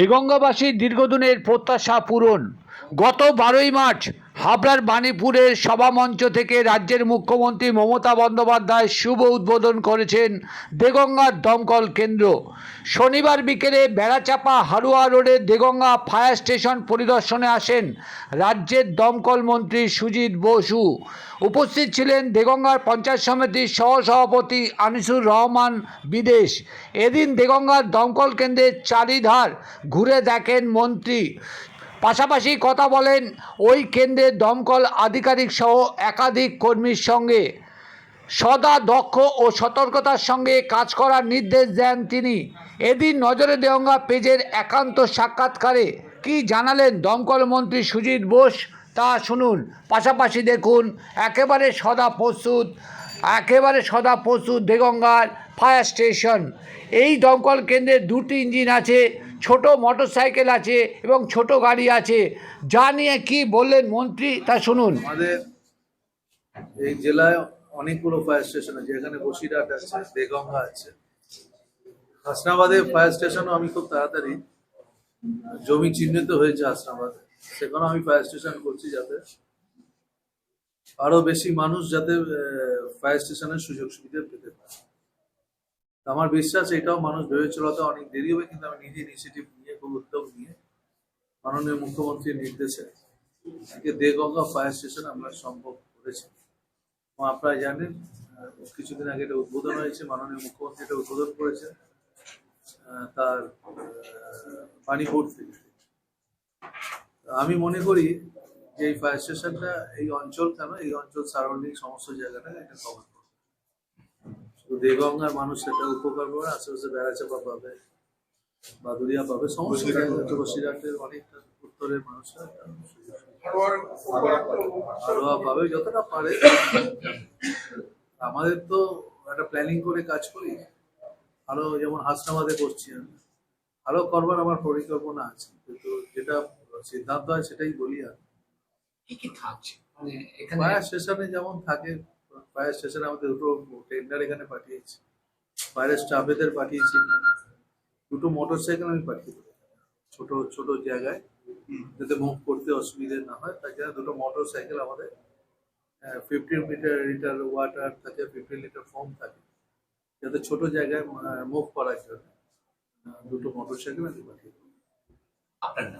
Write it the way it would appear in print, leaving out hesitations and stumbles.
দেগঙ্গাবাসীর দীর্ঘদিনের প্রত্যাশা পূরণ। গত 12ই মার্চ হাবড়ার বাণীপুরের সভামঞ্চ থেকে রাজ্যের মুখ্যমন্ত্রী মমতা বন্দ্যোপাধ্যায় শুভ উদ্বোধন করেছেন দেগঙ্গার দমকল কেন্দ্র। শনিবার বিকেলে বেড়াচাপা হারোয়া রোডের দেগঙ্গা ফায়ার স্টেশন পরিদর্শনে আসেন রাজ্যের দমকল মন্ত্রী সুজিত বসু। উপস্থিত ছিলেন দেগঙ্গার পঞ্চায়েত সমিতির সহসভাপতি আনিসুর রহমান বিদেশ। এদিন দেগঙ্গার দমকল কেন্দ্রের চারিধার ঘুরে দেখেন মন্ত্রী, পাশাপাশি কথা বলেন ওই কেন্দ্রের দমকল আধিকারিক সহ একাধিক কর্মীর সঙ্গে। সদা দক্ষ ও সতর্কতার সঙ্গে কাজ করার নির্দেশ দেন তিনি। এদিন নজরে দেগঙ্গা পেজের একান্ত সাক্ষাৎকারে কি জানালেন দমকল মন্ত্রী সুজিত বোস তা শুনুন। পাশাপাশি দেখুন একেবারে সদা প্রস্তুত দেগঙ্গার ফায়ার স্টেশন। এই দমকল কেন্দ্রে দুটি ইঞ্জিন আছে, ছোট মোটরসাইকেল আছে এবং ছোট গাড়ি আছে। যা নিয়ে কি বললেন মন্ত্রী তা শুনুন। আমাদের এই জেলায় অনেকগুলো ফায়ার স্টেশন আছে, এখানে বসিরহাট আছে, দেগঙ্গা আছে, হাসনাবাদে ফায়ার স্টেশনও আমি খুব তাড়াতাড়ি জমি চিহ্নিত হয়েছে হাসনাবাদে, সেখানেও আমি ফায়ার স্টেশন করছি যাতে আরো বেশি মানুষ যাতে ফায়ার স্টেশনের সুযোগ সুবিধা পেতে পারে। আমার বিশ্বাস এটাও মানুষ ভেবেছিল তো অনেক দেরি হবে, কিন্তু আমি নিজে ইনিশিয়েটিভ নিয়ে খুব উদ্যোগ নিয়ে মাননীয় মুখ্যমন্ত্রীর নির্দেশে দেগঙ্গা ফায়ার স্টেশন আমরা সম্ভব করেছি। আপনারা জানেন কিছুদিন আগে এটা উদ্বোধন হয়েছে, মাননীয় মুখ্যমন্ত্রী এটা উদ্বোধন করেছে তার বাণীপুর থেকে। আমি মনে করি যে এই ফায়ার স্টেশনটা এই অঞ্চল কেন, এই অঞ্চল সারাউন্ডিং সমস্ত জায়গাটা এটা কভার করবে। শুধু দেগঙ্গার মানুষ সেটা উপকার পাবে, আশেপাশে বেড়াচাপা পাবে, বাদুরিয়া পাবে, সমস্ত জায়গায় বসিরহাটের অনেকটা উত্তরের মানুষরা আরোয়া পাবে যতটা পারে। আমাদের তো একটা প্ল্যানিং করে কাজ করি, আরো যেমন হাসনাবাদে করছি আমি, আরো করবার আমার পরিকল্পনা আছে, কিন্তু যেটা সিদ্ধান্ত হয় সেটাই বলি। আর কি থাকছে ফায়ার স্টেশনে যেমন থাকে, ফায়ার স্টেশনে আমাদের দুটো টেন্ডার এখানে পাঠিয়েছি, ফায়ার স্টাফেদের পাঠিয়েছি, দুটো মোটরসাইকেল আমি পাঠিয়ে দেবো ছোট ছোট জায়গায় যাতে মুভ করতে অসুবিধে না হয়। তার জন্য দুটো মোটরসাইকেল আমাদের 15 লিটার ওয়াটার থাকে, 15 লিটার ফোম থাকে, যাতে ছোট জায়গায় মুভ করার জন্য দুটো মোটরসাইকেল আমি পাঠিয়ে দেবো। আপনার